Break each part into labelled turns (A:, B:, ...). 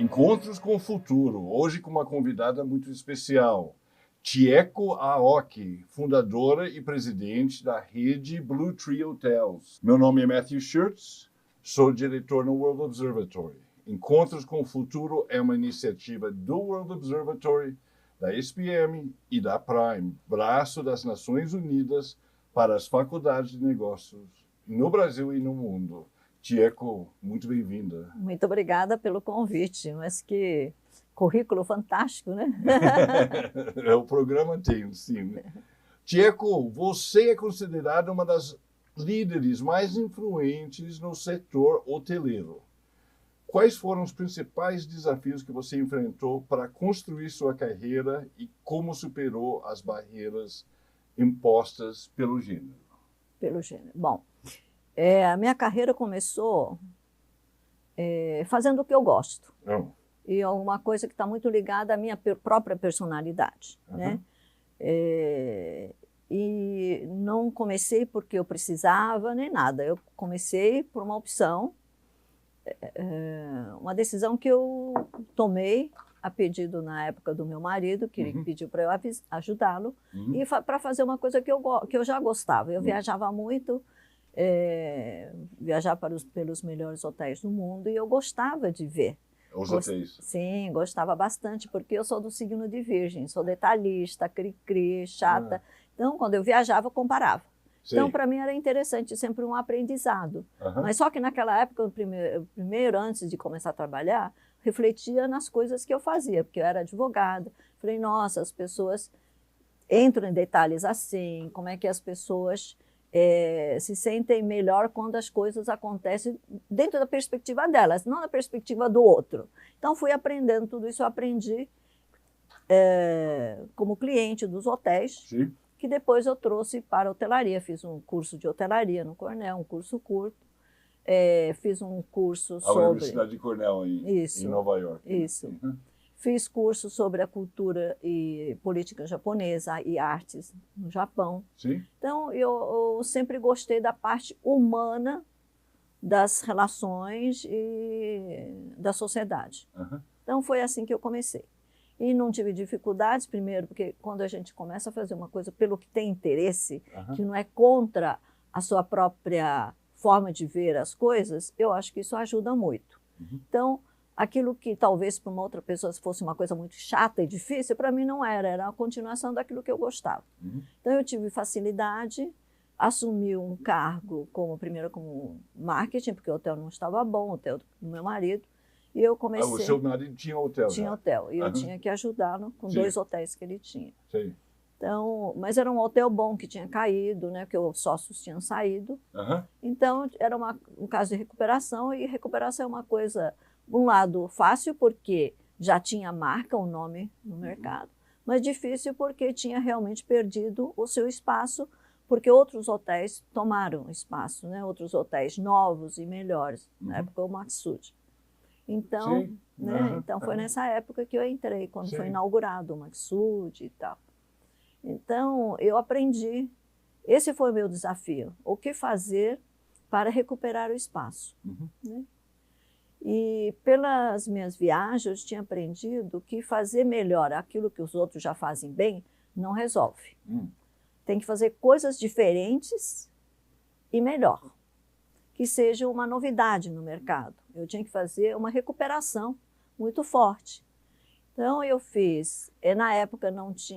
A: Encontros com o Futuro, hoje com uma convidada muito especial, Chieko Aoki, fundadora e presidente da rede Blue Tree Hotels. Meu nome é Matthew Schurtz, sou diretor no World Observatory. Encontros com o Futuro é uma iniciativa do World Observatory, da SPM e da Prime, braço das Nações Unidas para as faculdades de negócios no Brasil e no mundo. Chieko, muito bem-vinda.
B: Muito obrigada pelo convite, mas que currículo fantástico, né?
A: O programa tem, sim. Chieko, você é considerada uma das líderes mais influentes no setor hoteleiro. Quais foram os principais desafios que você enfrentou para construir sua carreira e como superou as barreiras impostas pelo gênero?
B: Pelo gênero. Bom, a minha carreira começou fazendo o que eu gosto. E é uma coisa que está muito ligada à minha própria personalidade, né? E não comecei porque eu precisava nem nada. Eu comecei por uma opção, uma decisão que eu tomei a pedido na época do meu marido, que ele pediu para eu ajudá-lo, e para fazer uma coisa que eu já gostava. Eu viajava muito, viajar pelos melhores hotéis do mundo, e eu gostava de ver.
A: Os hotéis?
B: Sim, gostava bastante, porque eu sou do signo de Virgem, sou detalhista, cri-cri, chata. Então, quando eu viajava, eu comparava. Sim. Então, para mim era interessante, sempre um aprendizado. Mas só que naquela época, primeiro, antes de começar a trabalhar, refletia nas coisas que eu fazia, porque eu era advogada. Falei, nossa, as pessoas entram em detalhes assim, como é que as pessoas se sentem melhor quando as coisas acontecem dentro da perspectiva delas, não da perspectiva do outro. Então, fui aprendendo tudo isso, eu aprendi como cliente dos hotéis. Sim. Que depois eu trouxe para a hotelaria. Fiz um curso de hotelaria no Cornell, um curso curto. Fiz um curso sobre...
A: A Universidade de Cornell, em Nova York.
B: Isso. Fiz curso sobre a cultura e política japonesa e artes no Japão.
A: Sim.
B: Então, eu sempre gostei da parte humana das relações e da sociedade. Então, foi assim que eu comecei. E não tive dificuldades, primeiro, porque quando a gente começa a fazer uma coisa pelo que tem interesse, que não é contra a sua própria forma de ver as coisas, eu acho que isso ajuda muito. Então, aquilo que talvez para uma outra pessoa fosse uma coisa muito chata e difícil, para mim não era, era a continuação daquilo que eu gostava. Então, eu tive facilidade, assumi um cargo primeiro como marketing, porque o hotel não estava bom, o hotel do meu marido. E eu comecei...
A: O seu marido tinha hotel?
B: Tinha hotel. E eu tinha que ajudá-lo com 2 hotéis que ele tinha.
A: Sim.
B: Então, mas era um hotel bom que tinha caído, né? Porque os sócios tinham saído. Então, era um caso de recuperação. E recuperação é uma coisa, um lado, fácil, porque já tinha marca, o nome no mercado. Mas difícil porque tinha realmente perdido o seu espaço, porque outros hotéis tomaram espaço, né? Outros hotéis novos e melhores. Na época, o Matsuri. Então, então foi nessa época que eu entrei, quando foi inaugurado o Matsuri e tal. Então, eu aprendi, esse foi o meu desafio, o que fazer para recuperar o espaço. Né? E pelas minhas viagens, eu tinha aprendido que fazer melhor aquilo que os outros já fazem bem, não resolve. Tem que fazer coisas diferentes e melhor. Que seja uma novidade no mercado. Eu tinha que fazer uma recuperação muito forte. Então, eu fiz... na época,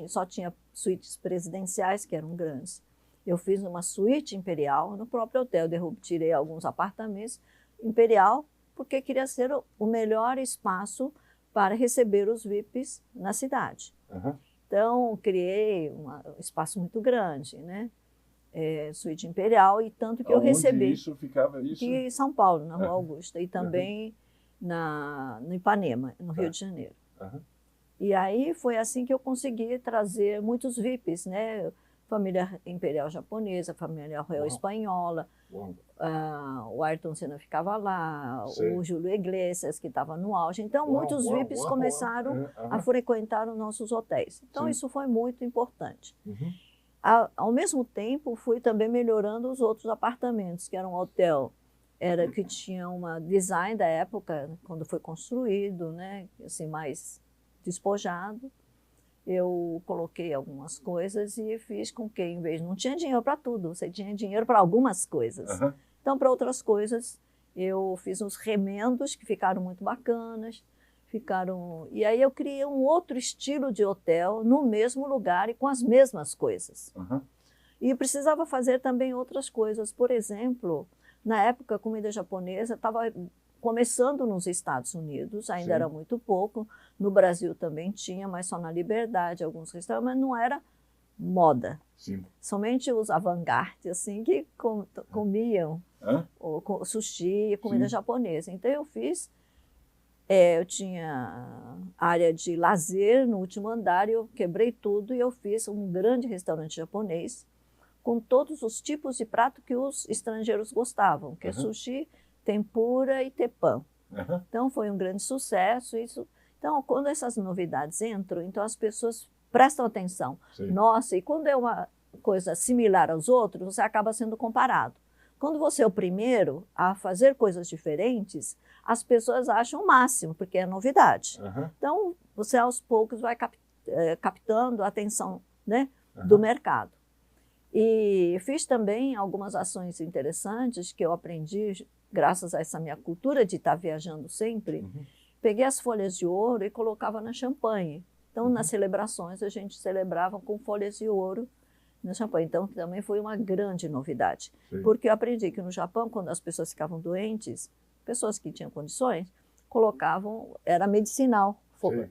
B: só tinha suítes presidenciais, que eram grandes. Eu fiz uma suíte imperial no próprio hotel. Tirei alguns apartamentos imperial, porque queria ser o melhor espaço para receber os VIPs na cidade. Então, criei um espaço muito grande, né? Suíte imperial, e tanto que eu recebi...
A: Isso ficava isso?
B: Aqui em São Paulo, na Rua Augusta, e também no Ipanema, no Rio de Janeiro. E aí foi assim que eu consegui trazer muitos VIPs, né? Família imperial japonesa, família royal espanhola, o Ayrton Senna ficava lá, o Júlio Iglesias, que estava no auge. Então, muitos VIPs começaram a frequentar os nossos hotéis. Então, isso foi muito importante. Ao mesmo tempo, fui também melhorando os outros apartamentos, que era um hotel era que tinha uma design da época, quando foi construído, né, assim, mais despojado. Eu coloquei algumas coisas e fiz com que, em vez, não tinha dinheiro para tudo, você tinha dinheiro para algumas coisas. Então, para outras coisas, eu fiz uns remendos que ficaram muito bacanas, e aí eu criei um outro estilo de hotel no mesmo lugar e com as mesmas coisas. E precisava fazer também outras coisas. Por exemplo, na época, a comida japonesa estava começando nos Estados Unidos, ainda era muito pouco. No Brasil também tinha, mas só na Liberdade, alguns restaurantes, mas não era moda. Somente os avant-garde, assim, que comiam sushi e comida japonesa. Então eu fiz, eu tinha área de lazer no último andar, eu quebrei tudo e eu fiz um grande restaurante japonês com todos os tipos de prato que os estrangeiros gostavam, que é sushi, tempura e teppan. Então foi um grande sucesso. Então, quando essas novidades entram, então as pessoas prestam atenção. Nossa, e quando é uma coisa similar aos outros, você acaba sendo comparado. Quando você é o primeiro a fazer coisas diferentes, as pessoas acham o máximo, porque é novidade. Então, você aos poucos vai captando a atenção, né, do mercado. E fiz também algumas ações interessantes que eu aprendi graças a essa minha cultura de estar viajando sempre. Peguei as folhas de ouro e colocava na champanhe. Então, nas celebrações, a gente celebrava com folhas de ouro na champanhe. Então, também foi uma grande novidade. Porque eu aprendi que no Japão, quando as pessoas ficavam doentes, pessoas que tinham condições, colocavam, era medicinal.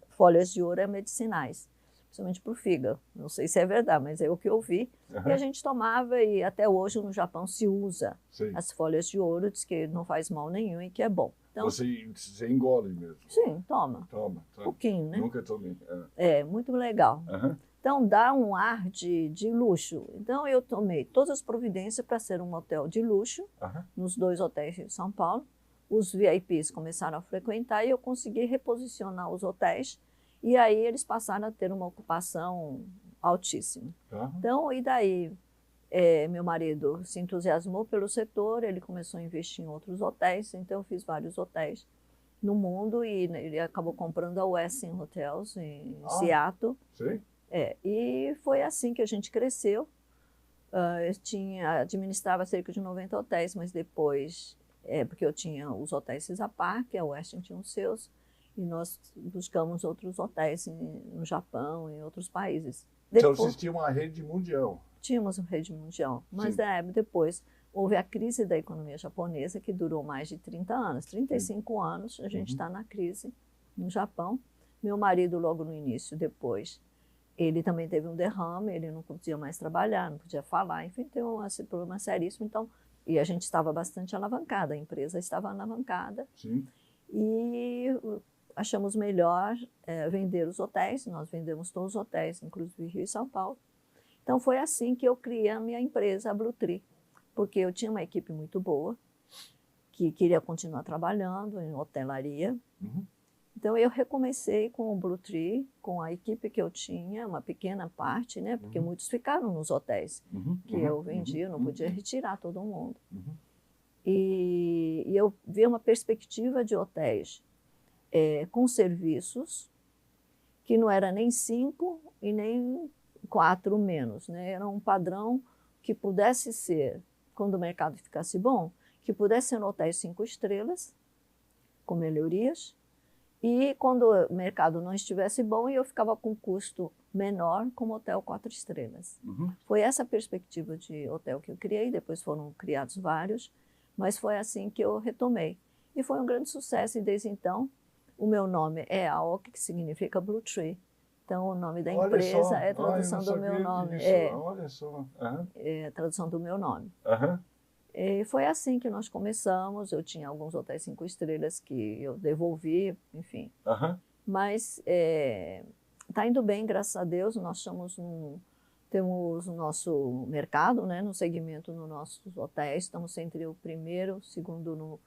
B: Folhas de ouro medicinais, principalmente para o fígado. Não sei se é verdade, mas é o que eu vi. E a gente tomava, e até hoje no Japão se usa as folhas de ouro, diz que não faz mal nenhum e que é bom. Então,
A: você engole mesmo?
B: Sim, toma.
A: Toma.
B: Um pouquinho, né?
A: Nunca tomei.
B: É, muito legal. Então, dá um ar de luxo. Então, eu tomei todas as providências para ser um hotel de luxo, nos 2 hotéis de São Paulo. Os VIPs começaram a frequentar e eu consegui reposicionar os hotéis. E aí eles passaram a ter uma ocupação altíssima. Então, e daí meu marido se entusiasmou pelo setor, ele começou a investir em outros hotéis, então eu fiz vários hotéis no mundo e ele acabou comprando a Westin Hotels em Seattle. E foi assim que a gente cresceu. Eu administrava cerca de 90 hotéis, mas depois, porque eu tinha os hotéis Cisa Park, a Westin tinha os seus, e nós buscamos outros hotéis no Japão e em outros países.
A: Então, vocês tinham uma rede mundial?
B: Tínhamos uma rede mundial, mas depois houve a crise da economia japonesa, que durou mais de 30 anos. 35 anos a gente está na crise no Japão. Meu marido, logo no início, depois, ele também teve um derrame, ele não podia mais trabalhar, não podia falar, enfim, teve um problema seríssimo. Então, e a gente estava bastante alavancada, a empresa estava alavancada. E achamos melhor vender os hotéis, nós vendemos todos os hotéis, inclusive Rio e São Paulo. Então foi assim que eu criei a minha empresa, a Blue Tree, porque eu tinha uma equipe muito boa, que queria continuar trabalhando em hotelaria. Então eu recomecei com o Blue Tree, com a equipe que eu tinha, uma pequena parte, né, porque muitos ficaram nos hotéis que eu vendia, eu não podia retirar todo mundo. E eu vi uma perspectiva de hotéis com serviços que não era nem 5 e nem 4 menos, né? Era um padrão que pudesse ser, quando o mercado ficasse bom, que pudesse ser hotéis 5 estrelas, com melhorias, e quando o mercado não estivesse bom, eu ficava com custo menor como hotel 4 estrelas. Foi essa perspectiva de hotel que eu criei, depois foram criados vários, mas foi assim que eu retomei. E foi um grande sucesso, e desde então, o meu nome é Aoki, que significa Blue Tree. Então, o nome da empresa é a tradução do meu nome.
A: Olha só.
B: É a tradução do meu nome. E foi assim que nós começamos. Eu tinha alguns hotéis 5 estrelas que eu devolvi, enfim. Mas está indo bem, graças a Deus. Nós temos o nosso mercado, né, no segmento nos nossos hotéis. Estamos entre o primeiro, segundo,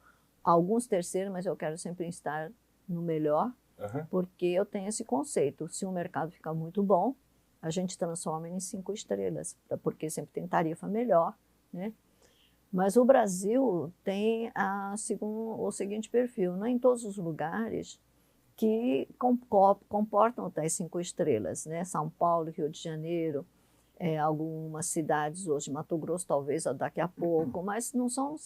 B: alguns terceiros, mas eu quero sempre estar no melhor, porque eu tenho esse conceito. Se o mercado ficar muito bom, a gente transforma em 5 estrelas, porque sempre tem tarifa melhor, né? Mas o Brasil tem o seguinte perfil, não é em todos os lugares que comportam hotéis 5 estrelas, né? São Paulo, Rio de Janeiro, algumas cidades hoje, Mato Grosso talvez daqui a pouco, mas não são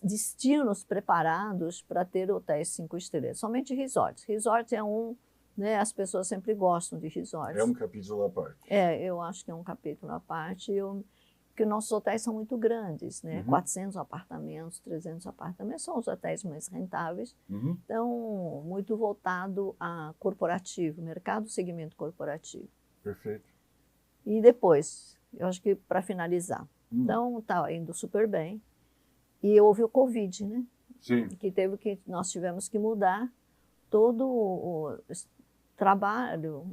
B: destinos preparados para ter hotéis 5 estrelas, somente resorts. Resort é né, as pessoas sempre gostam de resorts.
A: É um capítulo à parte.
B: Eu acho que é um capítulo à parte, porque nossos hotéis são muito grandes, né? 400 apartamentos, 300 apartamentos, são os hotéis mais rentáveis, então muito voltado a corporativo, mercado segmento corporativo.
A: Perfeito.
B: E depois, eu acho que para finalizar, então está indo super bem, e houve o Covid, né?
A: Sim.
B: Nós tivemos que mudar todo o trabalho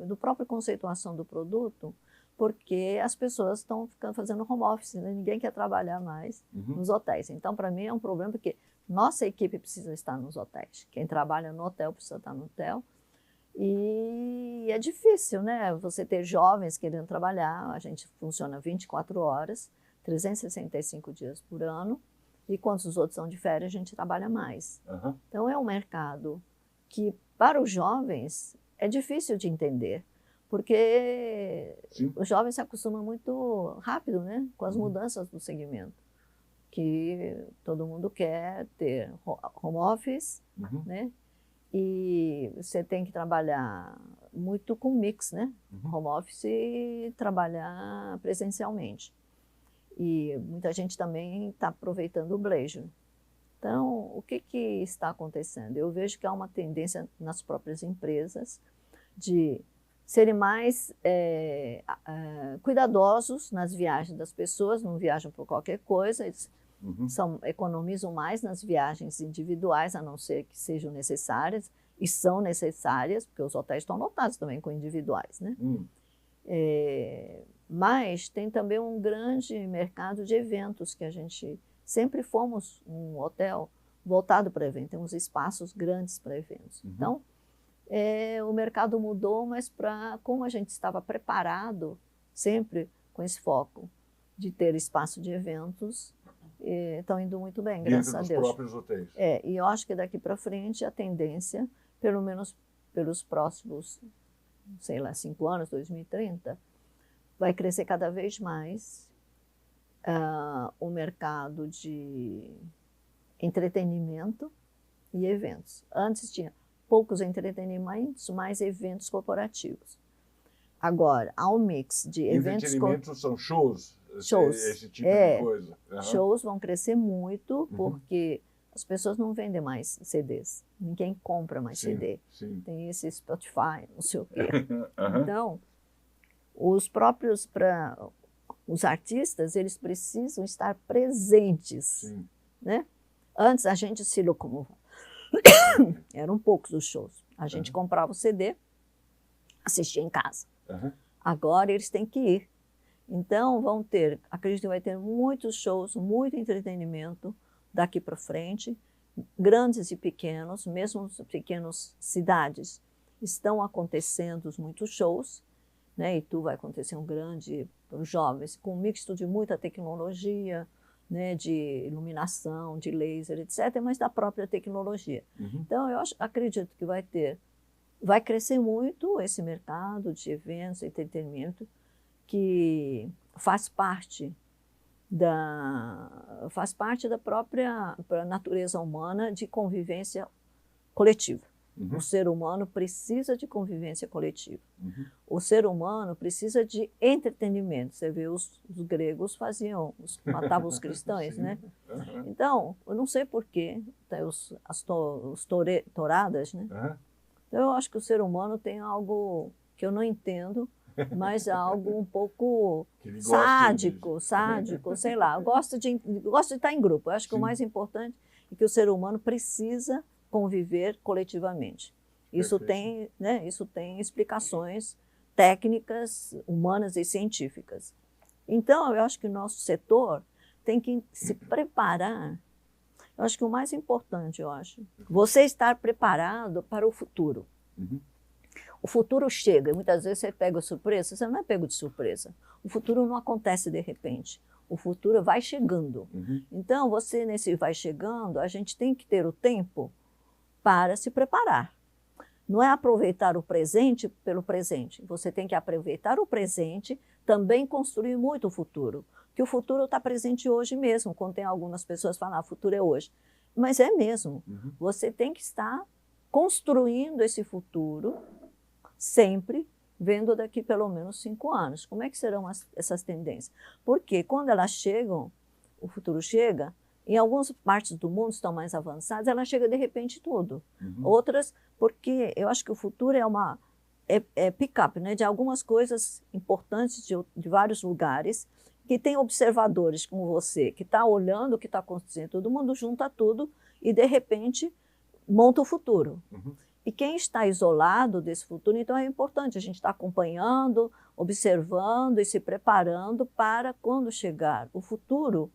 B: do próprio conceituação do produto, porque as pessoas estão fazendo home office, né? Ninguém quer trabalhar mais nos hotéis. Então, para mim, é um problema, porque nossa equipe precisa estar nos hotéis. Quem trabalha no hotel precisa estar no hotel. E é difícil, né? Você ter jovens querendo trabalhar. A gente funciona 24 horas, 365 dias por ano. E quando os outros são de férias, a gente trabalha mais. Então, é um mercado que, para os jovens, é difícil de entender, porque os jovens se acostumam muito rápido, né, com as mudanças do segmento, que todo mundo quer ter home office, né, e você tem que trabalhar muito com mix, né, home office e trabalhar presencialmente. E muita gente também está aproveitando o blejo. Então, o que está acontecendo? Eu vejo que há uma tendência nas próprias empresas de serem mais cuidadosos nas viagens das pessoas, não viajam por qualquer coisa, eles economizam mais nas viagens individuais, a não ser que sejam necessárias, e são necessárias, porque os hotéis estão lotados também com individuais, né? Mas tem também um grande mercado de eventos, que a gente sempre fomos um hotel voltado para eventos, temos espaços grandes para eventos. Então, o mercado mudou, mas como a gente estava preparado, sempre com esse foco de ter espaço de eventos, estão indo muito bem, graças a Deus.
A: Dentro dos próprios hotéis.
B: E eu acho que daqui para frente a tendência, pelo menos pelos próximos, sei lá, 5 anos, 2030, vai crescer cada vez mais o mercado de entretenimento e eventos. Antes tinha poucos entretenimentos, mais eventos corporativos. Agora, há um mix de eventos...
A: Entretenimento são shows? Esse tipo de coisa?
B: Shows vão crescer muito, porque as pessoas não vendem mais CDs. Ninguém compra mais CD. Tem esse Spotify, não sei o quê. Então, os artistas, eles precisam estar presentes, né? Antes a gente se locomovia, eram poucos os shows. A gente comprava o CD, assistia em casa. Agora eles têm que ir. Então acredito que vai ter muitos shows, muito entretenimento daqui para frente, grandes e pequenos, mesmo as pequenas cidades estão acontecendo muitos shows, né? Itu vai acontecer um grande para os jovens, com um misto de muita tecnologia, né? De iluminação, de laser, etc., mas da própria tecnologia. Então, eu acredito que vai crescer muito esse mercado de eventos, entretenimento, que faz parte da própria natureza humana de convivência coletiva. O ser humano precisa de convivência coletiva. O ser humano precisa de entretenimento. Você vê, os gregos matavam os cristãos, né? Então, eu não sei porquê, as touradas, né? Então, eu acho que o ser humano tem algo que eu não entendo, mas é algo um pouco sádico, sei lá. Eu gosto de estar em grupo. Eu acho que o mais importante é que o ser humano precisa conviver coletivamente. Isso tem, né, isso tem explicações técnicas, humanas e científicas. Então, eu acho que o nosso setor tem que se preparar. Eu acho que o mais importante, você estar preparado para o futuro. O futuro chega, e muitas vezes você pega surpresa, você não é pego de surpresa. O futuro não acontece de repente. O futuro vai chegando. Então, você, nesse vai chegando, a gente tem que ter o tempo para se preparar. Não é aproveitar o presente pelo presente. Você tem que aproveitar o presente, também construir muito o futuro. Que o futuro está presente hoje mesmo, quando tem algumas pessoas que falam, o futuro é hoje. Mas é mesmo. Você tem que estar construindo esse futuro, sempre vendo daqui pelo menos 5 anos. Como é que serão essas tendências? Porque quando elas chegam, o futuro chega, em algumas partes do mundo estão mais avançadas, ela chega de repente tudo. Outras, porque eu acho que o futuro é pick-up, né, de algumas coisas importantes de vários lugares, que tem observadores como você, que está olhando o que está acontecendo, todo mundo junta tudo e de repente monta o futuro. E quem está isolado desse futuro, então é importante a gente estar acompanhando, observando e se preparando para quando chegar o futuro,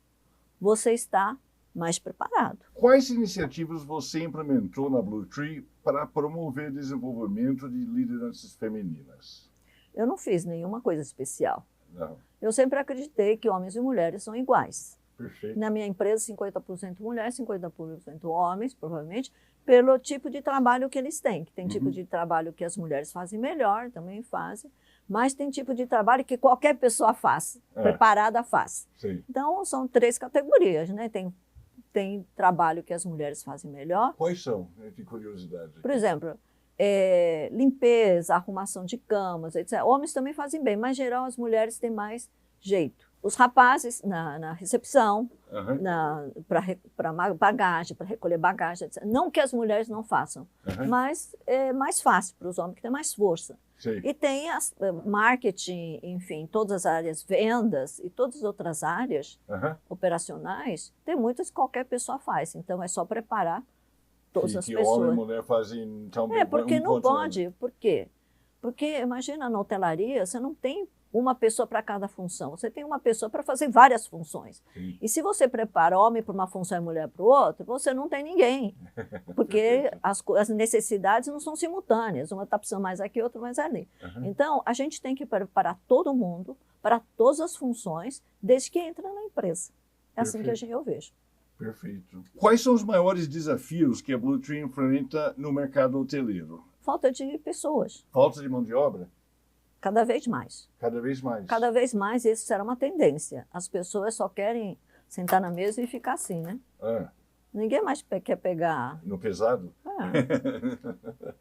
B: você está mais preparado.
A: Quais iniciativas você implementou na Blue Tree para promover o desenvolvimento de lideranças femininas?
B: Eu não fiz nenhuma coisa especial.
A: Não.
B: Eu sempre acreditei que homens e mulheres são iguais.
A: Perfeito.
B: Na minha empresa, 50% mulheres, 50% homens, provavelmente, pelo tipo de trabalho que eles têm. Que tem tipo de trabalho que as mulheres fazem melhor, também fazem, mas tem tipo de trabalho que qualquer pessoa faz, preparada faz.
A: Sim.
B: Então, são 3 categorias, né? Tem trabalho que as mulheres fazem melhor.
A: Quais são, de curiosidade?
B: Por exemplo, limpeza, arrumação de camas, etc. Homens também fazem bem, mas, em geral, as mulheres têm mais jeito. Os rapazes na recepção, para bagagem, para recolher bagagem, etc. Não que as mulheres não façam, mas é mais fácil para os homens, que têm mais força.
A: Sim.
B: E tem marketing, enfim, todas as áreas, vendas e todas as outras áreas operacionais, tem muitas que qualquer pessoa faz. Então, é só preparar todas as pessoas.
A: Homem e mulher fazem também.
B: Porque não pode. Por quê? Porque, imagina, na hotelaria, você não tem uma pessoa para cada função. Você tem uma pessoa para fazer várias funções.
A: Sim.
B: E se você prepara homem para uma função e mulher para o outro, você não tem ninguém. Porque as necessidades não são simultâneas. Uma está precisando mais aqui, outra mais ali. Então, a gente tem que preparar todo mundo para todas as funções, desde que entra na empresa. É assim que eu vejo.
A: Perfeito. Quais são os maiores desafios que a Blue Tree enfrenta no mercado hoteleiro?
B: Falta de pessoas.
A: Falta de mão de obra?
B: Cada vez mais.
A: Cada vez mais.
B: Cada vez mais, isso será uma tendência. As pessoas só querem sentar na mesa e ficar assim, né? Ninguém mais quer pegar...
A: No pesado?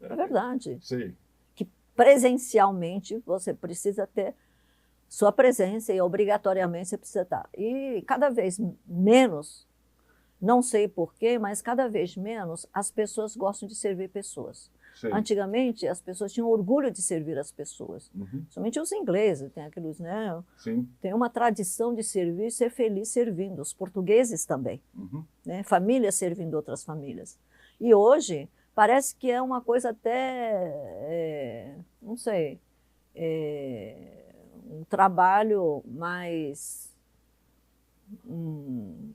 B: É verdade.
A: Sim.
B: Que presencialmente você precisa ter sua presença e obrigatoriamente você precisa estar. E cada vez menos, não sei porquê, mas cada vez menos as pessoas gostam de servir pessoas. Sim. Antigamente, as pessoas tinham orgulho de servir as pessoas. Somente os ingleses, tem aqueles, né?
A: Sim.
B: Tem uma tradição de servir e ser feliz servindo. Os portugueses também. Né? Famílias servindo outras famílias. E hoje, parece que é uma coisa até, não sei, um trabalho mais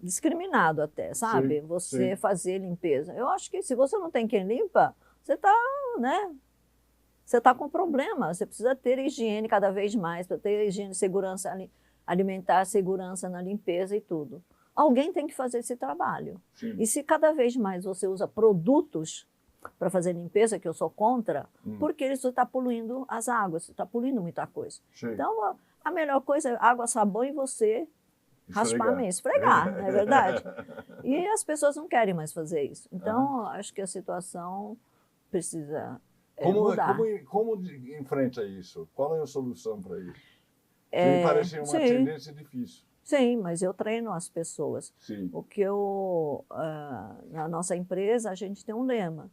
B: discriminado até, sabe?
A: Sim,
B: você
A: sim.
B: fazer limpeza. Eu acho que se você não tem quem limpa, você está, né? Você está com problema. Você precisa ter higiene cada vez mais, para ter higiene, segurança alimentar, segurança na limpeza e tudo. Alguém tem que fazer esse trabalho.
A: Sim.
B: E se cada vez mais você usa produtos para fazer limpeza, que eu sou contra, porque isso está poluindo as águas, está poluindo muita coisa. Sim. Então, a melhor coisa é água, sabão e você raspar mesmo, esfregar, não é verdade? E as pessoas não querem mais fazer isso. Então, acho que a situação precisa mudar.
A: Como enfrenta isso? Qual é a solução para isso? Me parece uma tendência difícil.
B: Sim, mas eu treino as pessoas.
A: Sim.
B: O que na nossa empresa, a gente tem um lema,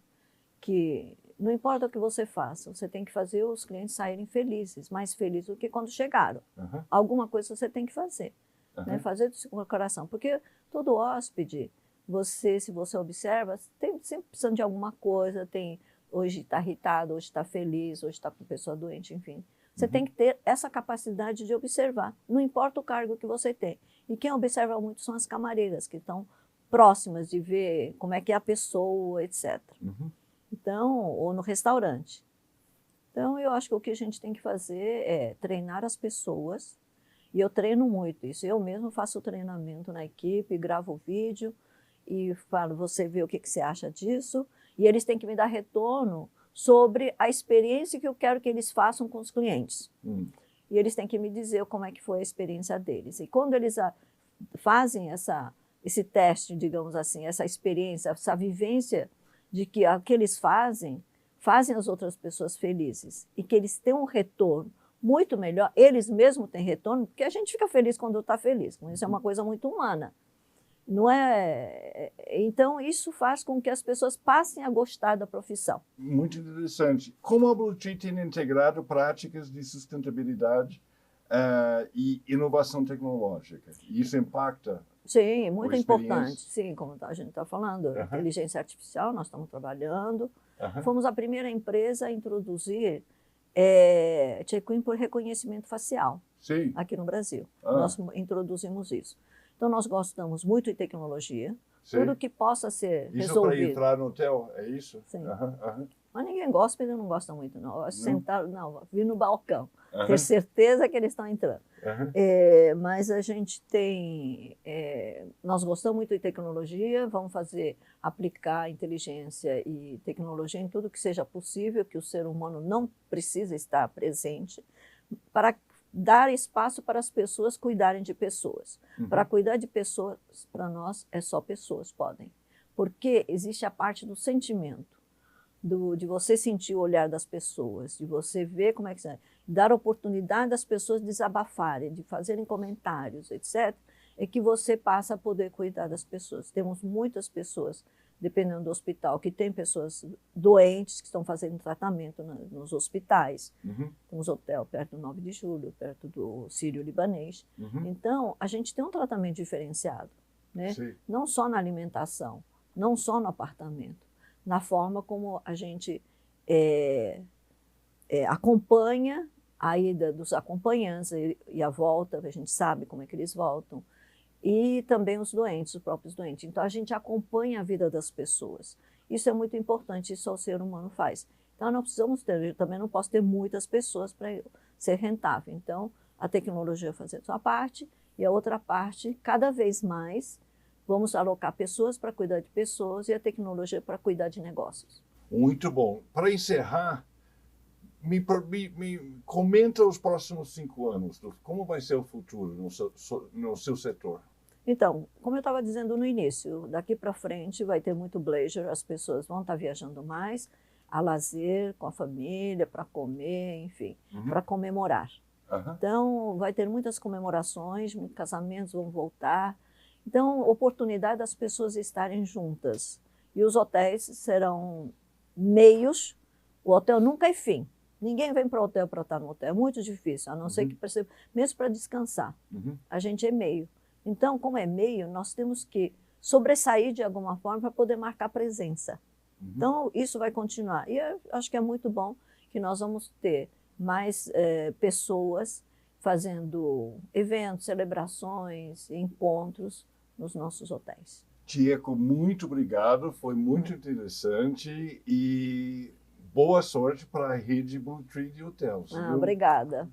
B: que não importa o que você faça, você tem que fazer os clientes saírem felizes, mais felizes do que quando chegaram. Alguma coisa você tem que fazer. Né? Fazer do seu coração. Porque todo hóspede, se você observa, sempre precisando de alguma coisa, hoje está irritado, hoje está feliz, hoje está com pessoa doente, enfim. Você tem que ter essa capacidade de observar, não importa o cargo que você tem. E quem observa muito são as camareiras, que estão próximas de ver como é que é a pessoa, etc. Então, ou no restaurante. Então, eu acho que o que a gente tem que fazer é treinar as pessoas E eu treino muito isso. Eu mesmo faço treinamento na equipe, gravo vídeo e falo, você vê o que você acha disso? E eles têm que me dar retorno sobre a experiência que eu quero que eles façam com os clientes. E eles têm que me dizer como é que foi a experiência deles. E quando eles fazem esse teste, digamos assim, essa experiência, essa vivência de que o que eles fazem as outras pessoas felizes e que eles têm um retorno muito melhor, eles mesmos têm retorno, porque a gente fica feliz quando está feliz, isso é uma coisa muito humana. Não é? Então, isso faz com que as pessoas passem a gostar da profissão.
A: Muito interessante. Como a Blue Tree tem integrado práticas de sustentabilidade e inovação tecnológica? Isso impacta?
B: Sim, muito importante. Sim, como a gente está falando, inteligência artificial, nós estamos trabalhando. Fomos a primeira empresa a introduzir check-in por reconhecimento facial aqui no Brasil. Nós introduzimos isso. Então, nós gostamos muito de tecnologia, tudo que possa ser resolvido.
A: Isso para entrar no hotel, é isso?
B: Sim. Mas ninguém gosta, ele não gosta muito, não. Sentar, não, vir no balcão, ter certeza que eles estão entrando. Mas a gente tem... nós gostamos muito de tecnologia, vamos aplicar inteligência e tecnologia em tudo que seja possível, que o ser humano não precisa estar presente, para dar espaço para as pessoas cuidarem de pessoas. Para cuidar de pessoas, para nós, só pessoas podem. Porque existe a parte do sentimento, de você sentir o olhar das pessoas, de você ver como é que é, dar oportunidade das pessoas desabafarem, de fazerem comentários, etc., é que você passa a poder cuidar das pessoas. Temos muitas pessoas, dependendo do hospital, que tem pessoas doentes que estão fazendo tratamento nos hospitais. Temos hotel perto do 9 de julho, perto do Sírio-Libanês. Então, a gente tem um tratamento diferenciado, né? Não só na alimentação, não só no apartamento, na forma como a gente acompanha a ida dos acompanhantes e a volta, a gente sabe como é que eles voltam, e também os doentes, os próprios doentes. Então, a gente acompanha a vida das pessoas. Isso é muito importante, isso o ser humano faz. Então, nós precisamos ter, eu também não posso ter muitas pessoas para ser rentável. Então, a tecnologia fazer a sua parte, e a outra parte, cada vez mais, vamos alocar pessoas para cuidar de pessoas e a tecnologia para cuidar de negócios.
A: Muito bom. Para encerrar, me comenta os próximos 5 anos. Como vai ser o futuro no seu setor?
B: Então, como eu estava dizendo no início, daqui para frente vai ter muito leisure, as pessoas vão estar viajando mais, a lazer, com a família, para comer, enfim, para comemorar. Então, vai ter muitas comemorações, muitos casamentos vão voltar. Então, oportunidade das pessoas estarem juntas. E os hotéis serão meios, o hotel nunca é fim. Ninguém vem para o hotel para estar no hotel, é muito difícil, a não ser que, mesmo para descansar, a gente é meio. Então, como é meio, nós temos que sobressair de alguma forma para poder marcar presença. Então, isso vai continuar. E eu acho que é muito bom que nós vamos ter mais pessoas fazendo eventos, celebrações, encontros nos nossos hotéis.
A: Tieco, muito obrigado, foi muito interessante e boa sorte para a rede Blue Tree de Hotels.
B: Obrigada.